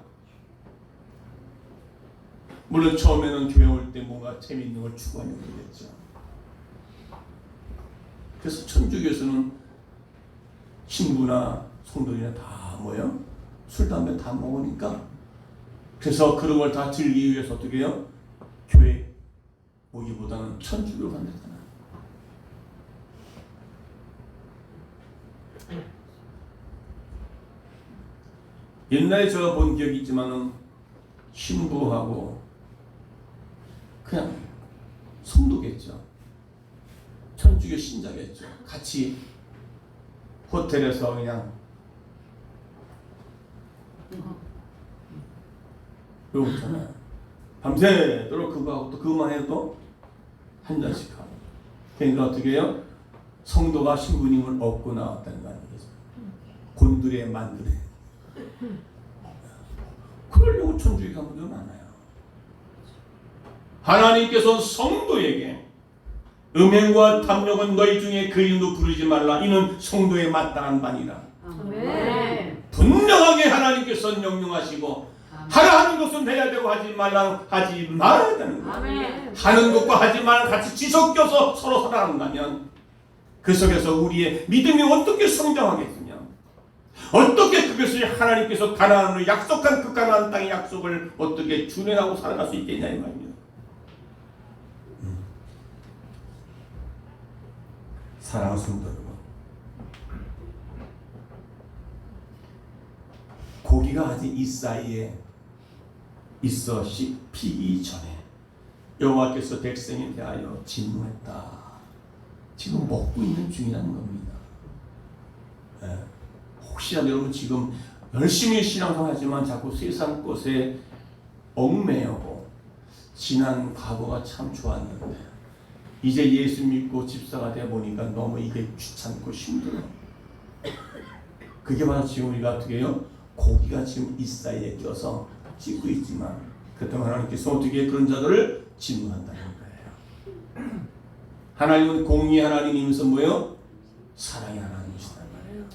물론 처음에는 교회 올 때 뭔가 재밌는 걸 추구하려고 그랬죠. 그래서 천주교에서는 신부나 성도들이나 다 뭐예요? 술, 담배 다 먹으니까 그래서 그런 걸 다 즐기기 위해서 어떻게 해요? 교회 오기보다는 천주교 간다잖아. 옛날에 제가 본 기억이 있지만은 신부하고 그냥 성도겠죠. 천주교 신자겠죠. 같이 호텔에서 그냥 그러고 있잖아요. 밤새도록 그거하고 또 그것만 해도 한 잔씩 하고. 그러니까 어떻게 해요? 성도가 신부님을 얻고 나왔다는 거 아니겠어요? 곤드레 만드레. 그러려고 천주교 가문들 많아요. 하나님께서 성도에게 음행과 탐욕은 너희 중에 그 이름도 부르지 말라. 이는 성도에 마땅한 바니라. 아멘. 분명하게 하나님께서 명령하시고 하라 하는 것은 해야 되고 하지 말아야 되는 거예요. 아멘. 하는 것과 하지 말아 같이 뒤섞여서 서로 살아간다면 그 속에서 우리의 믿음이 어떻게 성장하겠느냐? 어떻게 그것을 하나님께서 가나안으로 약속한 그 가나안 땅의 약속을 어떻게 준행하고 살아갈 수 있겠냐 이 말입니다. 사랑하는 성도 여러분, 고기가 아직 이 사이에 있어 씹히기 전에 여호와께서 백성에 대하여 진노했다. 지금 먹고 있는 중이라는 겁니다. 혹시라도 여러분 지금 열심히 신앙생활하지만 자꾸 세상 것에 얽매여고 지난 과거가 참 좋았는데 이제 예수 믿고 집사가 돼 보니까 너무 이게 귀찮고 힘들어. 그게 바로 지금 우리가 어떻게 해요? 고기가 지금 이 사이에 껴서 찢고 있지만 그렇다면 하나님께서 어떻게 그런 자들을 진노한다는 거예요. 하나님은 공의의 하나님이면서 뭐예요? 사랑의 하나님이시단 말이에요.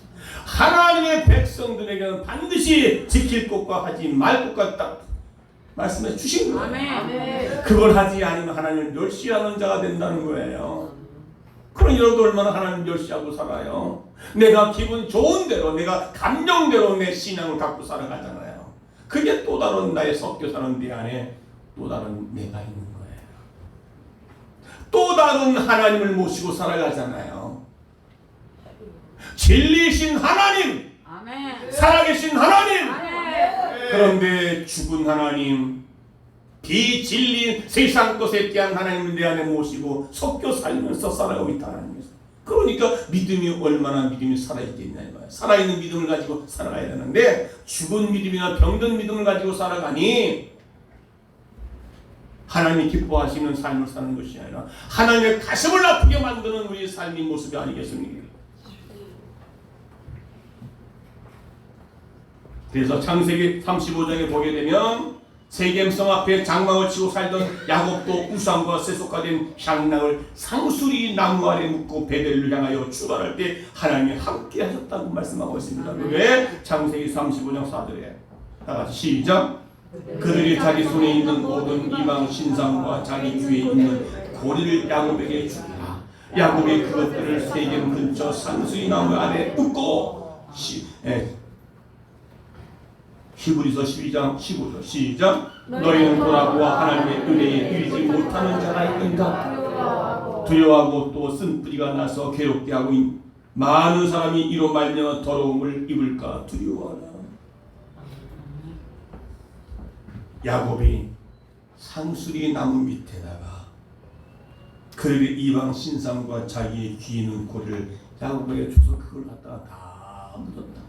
하나님의 백성들에게는 반드시 지킬 것과 하지 말 것과 딱 말씀해 주신 거예요. 아멘. 그걸 하지 않으면 하나님을 멸시하는 자가 된다는 거예요. 그럼 여러분도 얼마나 하나님 멸시하고 살아요? 내가 기분 좋은 대로 내가 감정대로 내 신앙을 갖고 살아가잖아요. 그게 또 다른 나의 섞여 사는 내 안에 또 다른 내가 있는 거예요. 또 다른 하나님을 모시고 살아가잖아요. 진리신 하나님, 아멘. 살아계신 하나님. 아멘. 그런데 죽은 하나님, 비진리인 세상 것에 대한 하나님을 내 안에 모시고 섞여 살면서 살아가고 있다는 거예요. 그러니까 믿음이 얼마나 믿음이 살아있겠냐 이거예요. 살아있는 믿음을 가지고 살아가야 되는데 죽은 믿음이나 병든 믿음을 가지고 살아가니 하나님이 기뻐하시는 삶을 사는 것이 아니라 하나님의 가슴을 아프게 만드는 우리의 삶의 모습이 아니겠습니까? 그래서 창세기 35장에 보게 되면 세겜성 앞에 장막을 치고 살던 야곱도 우상과 세속화된 향락을 상수리 나무 아래 묶고 베델을 향하여 출발할 때 하나님이 함께 하셨다고 말씀하고 있습니다. 왜? 창세기 35장 4절에 다같이 시작. 그들이 자기 손에 있는 모든 이방 신상과 자기 귀에 있는 고리를 야곱에게 주리라. 야곱이 그것들을 세겜 근처 상수리 나무 아래 묶고 히브리서 12장 15절 시작. 너희는 돌아보아 하나님의 은혜에 이르지 못하는 자가 있는가? 두려워하고 또 쓴뿌리가 나서 괴롭게 하고 많은 사람이 이로 말미암아 더러움을 입을까 두려워하라. 야곱이 상수리 나무 밑에다가 그들의 이방 신상과 자기의 귀 있는 고리를 야곱에게 줘서 그걸 갖다가 다 묻었다.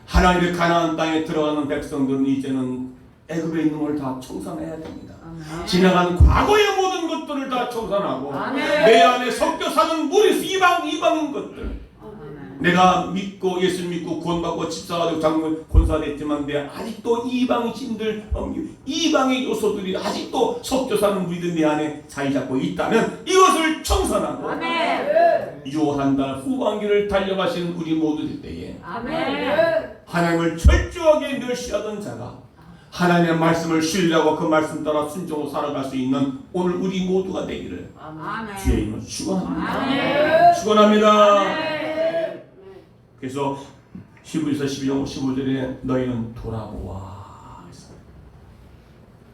하나님의 가나안 땅에 들어가는 백성들은 이제는 애굽에 있는 걸 다 청산해야 됩니다. 아멘. 지나간 과거의 모든 것들을 다 청산하고 아멘. 내 안에 섞여 사는 무리 이방인 것들. 아멘. 내가 믿고 예수 믿고 구원받고 집사가 되고 장로님 권사됐지만 내 아직도 이방신들 이방의 요소들이 아직도 섞여 사는 무리들 내 안에 자리 잡고 있다면 이것을 청산하고 아멘. 요한 달 후반기를 달려가시는 우리 모두들 때에 아멘. 하나님을 철저하게 멸시하던 자가 하나님의 말씀을 신뢰하고 그 말씀 따라 순종으로 살아갈 수 있는 오늘 우리 모두가 되기를 아멘. 주의 이름으로 축원합니다. 아멘. 축원합니다. 아멘. 그래서 히브리서 12장 15절에 너희는 돌아보아.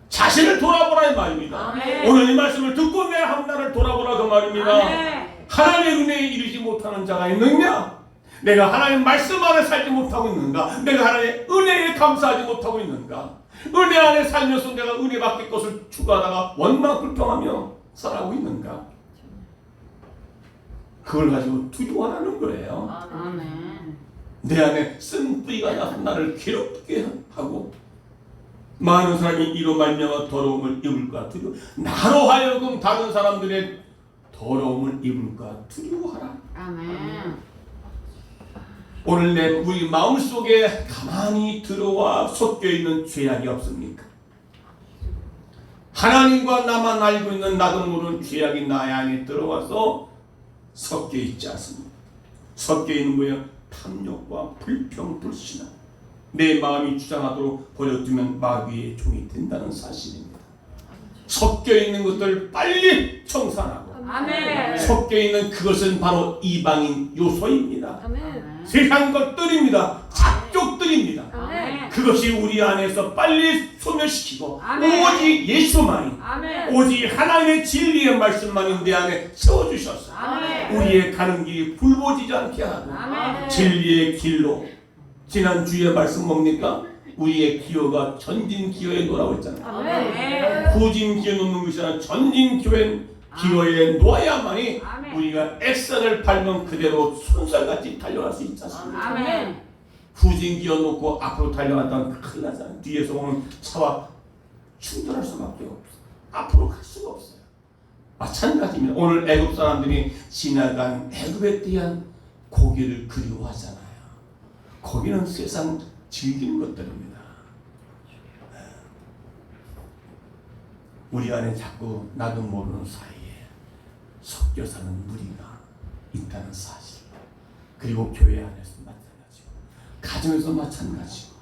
자신을 돌아보라 이 말입니다. 아멘. 오늘 이 말씀을 듣고 내 한나를 돌아보라 그 말입니다. 아멘. 하나님의 은혜에 이르지 못하는 자가 있느냐? 내가 하나님 말씀 안에 살지 못하고 있는가? 내가 하나님의 은혜에 감사하지 못하고 있는가? 은혜 안에 살면서 내가 은혜 받을 것을 추구하다가 원망 불평하며 살아가고 있는가? 그걸 가지고 두려워하는 거예요. 아멘. 내 안에 쓴뿌리가 나서 나를 괴롭게 하고 많은 사람이 이로 말미암아 더러움을 입을까 두려워. 나로 하여금 다른 사람들의 더러움을 입을까 두려워하라. 아멘. 오늘 우리 마음속에 가만히 들어와 섞여 있는 죄악이 없습니까? 하나님과 나만 알고 있는 나도 모르는 죄악이 나의 안에 들어와서 섞여 있지 않습니까? 섞여 있는 거예요. 탐욕과 불평, 불신앙. 내 마음이 주장하도록 버려두면 마귀의 종이 된다는 사실입니다. 섞여 있는 것들 빨리 청산하고 아멘. 섞여 있는 그것은 바로 이방인 요소입니다. 아멘. 세상 것들입니다. 잡족들입니다. 아멘. 그것이 우리 안에서 빨리 소멸시키고 아멘. 오직 예수만이 아멘. 오직 하나님의 진리의 말씀만이 내 안에 세워주셨어요. 아멘. 우리의 가는 길이 굴보지지 않게 하고 아멘. 진리의 길로 지난주에 말씀 뭡니까? 우리의 기호가 전진기호에 놓으라고 했잖아요. 아멘. 후진기호에 놓는 것이 아니라 전진기호에 놓아야만이 아멘. 우리가 엑셀을 밟으면 그대로 손살같이 달려갈 수 있지 않습니까? 아멘. 후진기어 놓고 앞으로 달려갔다면 큰일 나잖아요. 뒤에서 오는 차와 충돌할 수밖에 없어요. 앞으로 갈 수가 없어요. 마찬가지입니다. 오늘 애굽 사람들이 지나간 애굽에 대한 고기를 그리워하잖아요. 고기는 세상 즐기는 것들입니다. 우리 안에 자꾸 나도 모르는 사이에 섞여 사는 무리가 있다는 사실. 그리고 교회 안에서 마찬가지고 가정에서 마찬가지고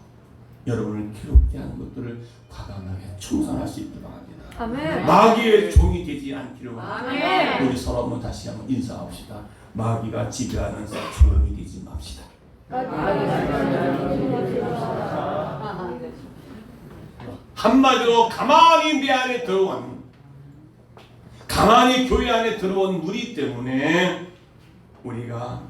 여러분을 괴롭게 하는 것들을 과감하게 청산할 수 있기 바랍니다. 아멘. 마귀의 종이 되지 않기를 원합니다. 아멘. 우리 서로 한번 다시 한번 인사합시다. 마귀가 지배하면서 조용히 되지 맙시다. 한마디로 가만히 내 안에 들어온, 가만히 교회 안에 들어온 무리 때문에 우리가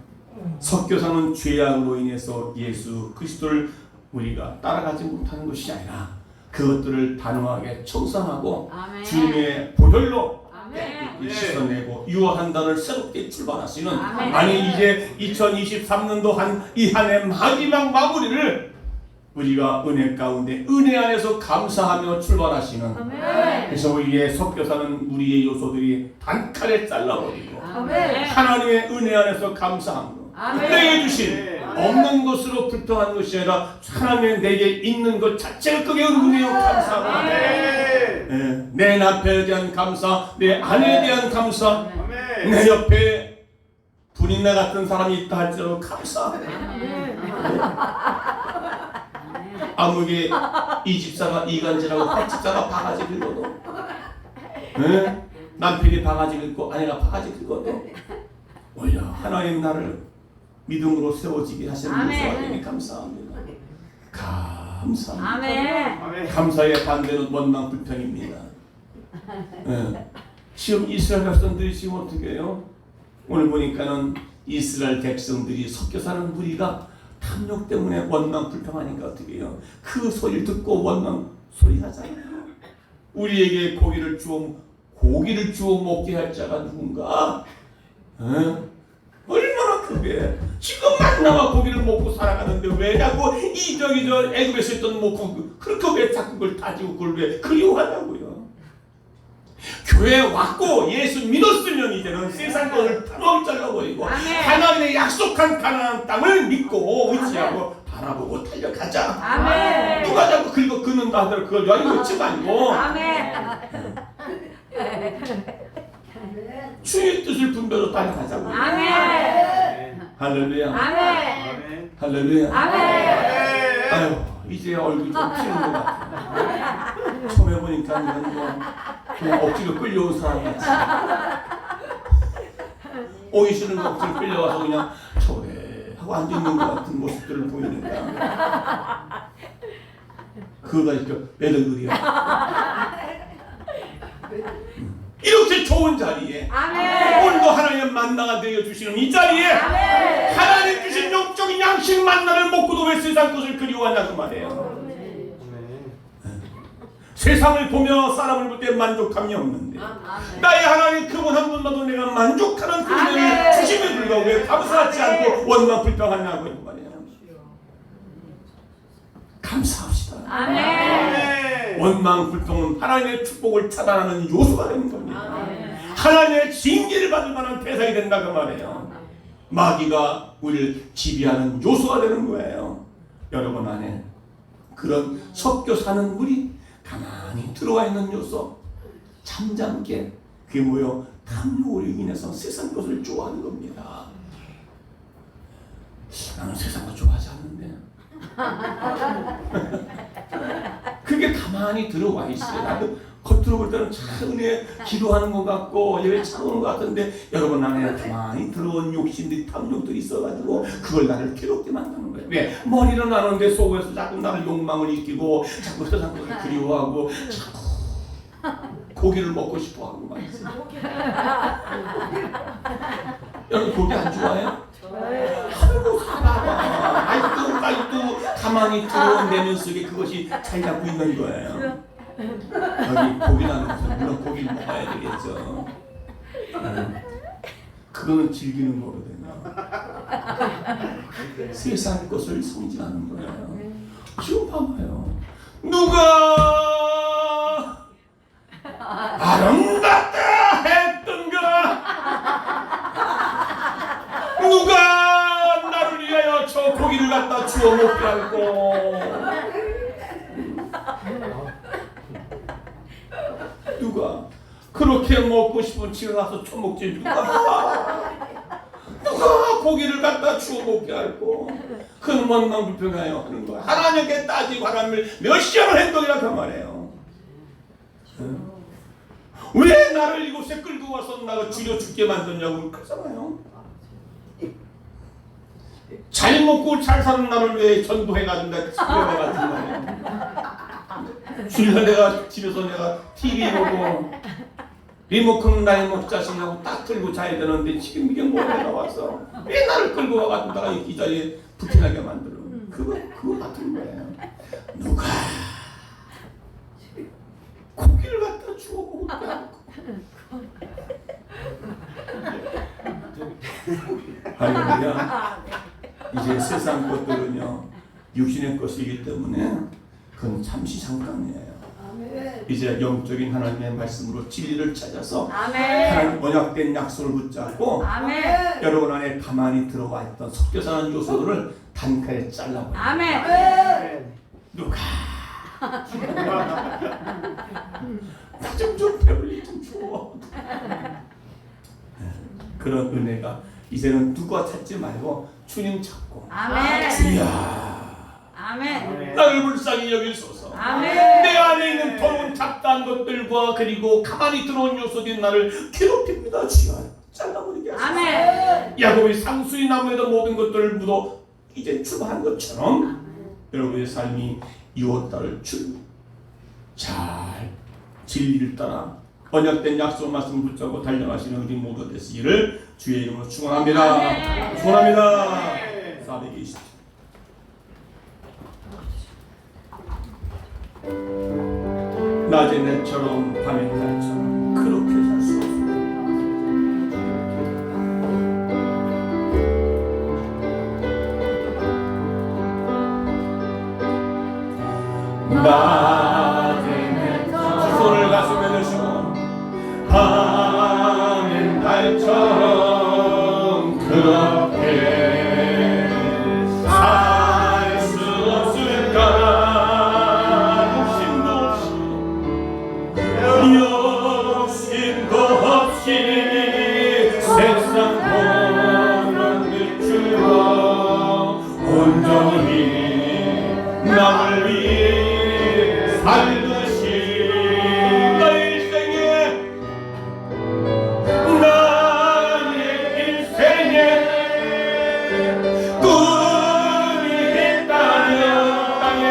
섞여 사는 죄악으로 인해서 예수 그리스도를 우리가 따라가지 못하는 것이 아니라 그것들을 단호하게 청산하고 아멘. 주님의 보혈로 아멘. 씻어내고 유한 단을 새롭게 출발하시는, 아멘. 아니 이제 2023년도 이 한 해 마지막 마무리를 우리가 은혜 가운데 은혜 안에서 감사하며 출발하시는, 아멘. 그래서 우리의 섞여 사는 우리의 요소들이 단칼에 잘라버리고 아멘. 하나님의 은혜 안에서 감사함으로 아멘. 내게 주신 없는 것으로 불평하는 것이 아니라 하나님의 내게 있는 것 자체가 그게 은혜요. 감사합니다. 아멘. 내 남편에 대한 감사, 내 아내에 대한 감사, 아멘. 내 옆에 분인나 같은 사람이 있다 할지라도 감사. 아무게 이 집사가 이간질하고 그 집사가 바가지 긁어도, 남편이 바가지 긁고 아내가 바가지 긁어도 오히려 하나님 나를 믿음으로 세워지게 하시는 요소가 되니 감사합니다. 감사합니다. 아멘. 아멘. 감사의 반대는 원망 불평입니다. 지금 이스라엘 백성들이 지금 어떻게 해요? 오늘 보니까는 이스라엘 백성들이 섞여 사는 무리가 탐욕 때문에 원망 불평하니까 어떻게 해요? 그 소리를 듣고 원망 소리 하잖아요. 우리에게 고기를 주워 먹게 할 자가 누군가? 얼마나 그게 지금 만나와 고기를 먹고 살아가는데 왜 자꾸 이저기 저 애굽에서 있던 먹고 그렇게 왜 자꾸 그걸 따지고 그걸 왜 그리워하냐고요. 교회 왔고 예수 믿었으면 이제는 세상 것을 탐욕 잘라버리고 하나님의 약속한 가나안 땅을 믿고 의지하고 바라보고 달려가자. 아멘. 누가 자꾸 긁는다 하더라도 그걸 여기 놓지 말고 아멘. 주의 뜻을 분별로 따라가자고. 아멘. 할렐루야. 아멘. 아멘. 할렐루야. 아멘. 아유, 이제 얼굴이 좀 피는 것 같아. 처음에 보니까 이건 뭐 그냥 억지로 끌려온 사람 같이. 오기 싫은 거 억지로 끌려와서 그냥 초래하고 앉아있는 것 같은 모습들을 보이니까 그거가 이렇게 애들들이야. 이렇게 좋은 자리에 아멘. 오늘도 하나님의 만나가 되어주시는 이 자리에 아멘. 하나님 주신 영적인 양식 만나를 먹고도 왜 세상 것을 그리워하냐 그 말이에요. 세상을 보며 사람을 볼 때 만족함이 없는데 나의 하나님 그분 한 분만도 내가 만족하는 그 은혜를 주심에 불구하고 왜 감사하지 않고 원망 불평하냐고 이 말이에요. 감사합시다. 아멘. 원망 불평은 하나님의 축복을 차단하는 요소가 되는 겁니다. 하나님의 징계를 받을 만한 대상이 된다 그 말이에요. 마귀가 우리를 지배하는 요소가 되는 거예요. 여러분 안에 그런 섞여 사는 물이 가만히 들어와 있는 요소, 잠잠게, 그게 뭐요? 탐욕으로 인해서 세상 것을 좋아하는 겁니다. 나는 세상 것 좋아하지 않는데 그게 가만히 들어와 있어요. 나도 겉으로 볼 때는 참 은혜 기도하는 것 같고 예배 참는 것 같은데 여러분 안에 가만히 들어온 욕심들이 탐욕들이 있어가지고 그걸 나를 괴롭게 만드는 거예요. 왜? 머리는 나는데 속에서 자꾸 나를 욕망을 일으키고 자꾸 세상 것을 그리워하고 자꾸 고기를 먹고 싶어하고 막 있어요. 여러분 고기 안 좋아해요? 아이고 사랑아 아이고 가만히 들어온 내면 속에 그것이 잘 잡고 있는 거예요. 여기 고기라는 것은 물론 고기를 먹어야 되겠죠. 그거는 즐기는 거거든요. 세상 것을 성질하는 거예요. 지금 봐봐요. 누가 아름답다 했던가? 누가 나를 위하여 저 고기를 갖다 주워 먹게 할꼬? 누가 그렇게 먹고 싶은 집에 가서 처먹지 누가 고기를 갖다 주워 먹게 할꼬? 그 원망 불평하여 하는 거야. 하나님께 따지고 하나님을 멸시하는 행동이라 그 말이에요. 왜 나를 이곳에 끌고 와서 나를 죽여 죽게 만드냐고 그러잖아요. 잘 먹고 잘 사는 나를 왜 전도해가지고 내가 죽여가지고 말이야. 주일날 내가 집에서 내가 TV 보고 리모컨 나의 목 자식하고 딱 들고 자야 되는데 지금 이게 뭐가 나왔어? 왜 나를 끌고 와가지고 내가 이 자리에 불편하게 만들어? 그거 같은 거예요. 누가 고기를 갖다 주워 먹게 하고 할렐루야. 이제 세상 것들은요 육신의 것이기 때문에 그건 잠시 잠깐이에요. 이제 영적인 하나님의 말씀으로 진리를 찾아서 하나님 언약된 약속을 붙잡고 여러분 안에 가만히 들어와 있던 섞여 사는 요소들을 단칼에 잘라버려요. 누가 나 좀 배불리 좀 줘. 그런 은혜가 이제는 누가 찾지 말고 주님 찾고 주야 나를 불쌍히 여기소서. 내 안에 있는 더러운 잡다한 것들과 그리고 가만히 들어온 요소들이 나를 괴롭힙니다. 주야 잘라버리게 하소서. 야곱이 상수리 나무에다 모든 것들을 묻어 이제 출발한 것처럼 여러분의 삶이 유혹다를 잘 진리를 따라 언약된 약속 말씀 붙잡고 달려가시는 우리 모두 되시기를 주의 이름으로 축원합니다. 축원합니다. 420. 낮의 내처럼 밤의 달처럼 그렇게 살 수 없습니다. 낮의 내처럼 손을 가슴에 넣으시고 밤의 달처럼 그렇게 살 수 없을까? 욕심도 없이 세상 보는 빛으로 온전히 남을 위해 살듯이 나의 인생에 꿈이 있다면 땅에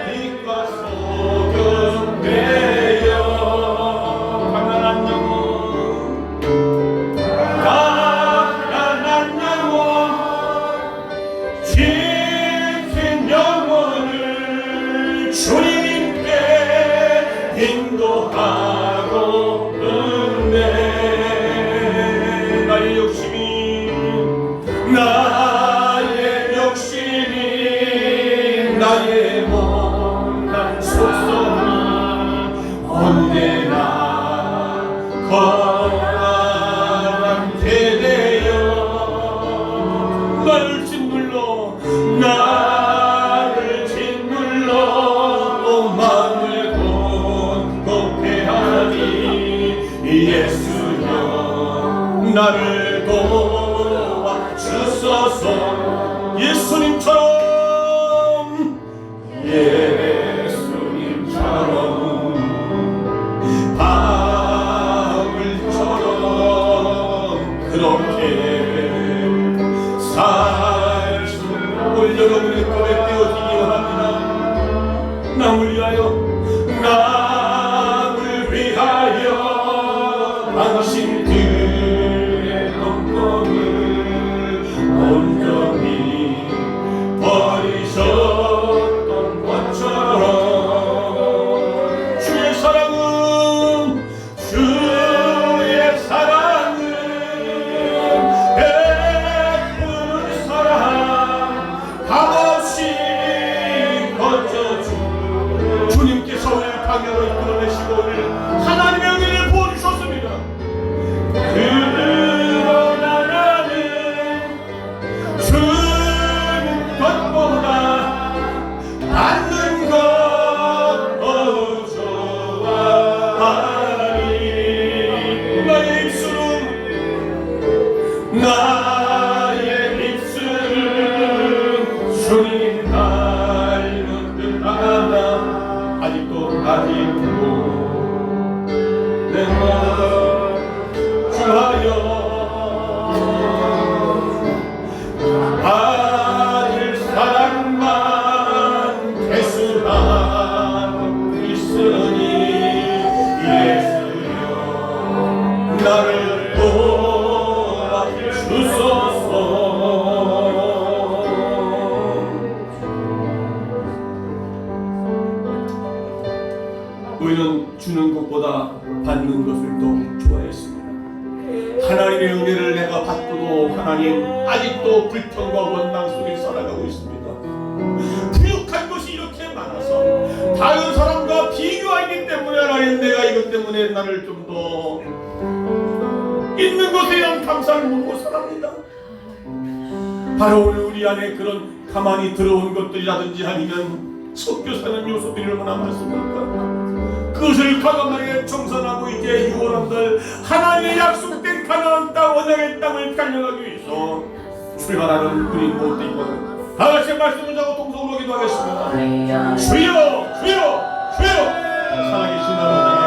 빛과 소금 되어 가난한 영혼 지친 영혼을 주님께 인도하고 은혜 나의 욕심이 닮은 듯하다 아직도 내 마음 주하여 아들 사랑만 개수만 있으니 예수여 나를 도와주소서. 우리는 주는 것보다 받는 것을 더 좋아했습니다. 하나님의 은혜를 내가 받고도 하나님 아직도 불평과 원망 속에 살아가고 있습니다. 부족한 것이 이렇게 많아서 다른 사람과 비교하기 때문에 하나님 내가 이것 때문에 나를 좀 더 있는 것에 대한 감사를 못 살합니다. 바로 오늘 우리 안에 그런 가만히 들어온 것들이라든지 아니면 섞여 사는 요소들이 얼마나 많습니까? 그것을 과감하게 청산하고 이제 유월함들 하나님의 약속된 가나안 땅 언약의 땅을 달려가기 위해서 출발하는 우리 모두들 다 같이 말씀을 자고 동성으로 기도하겠습니다. 주여 주여 주여 살아계신 아버지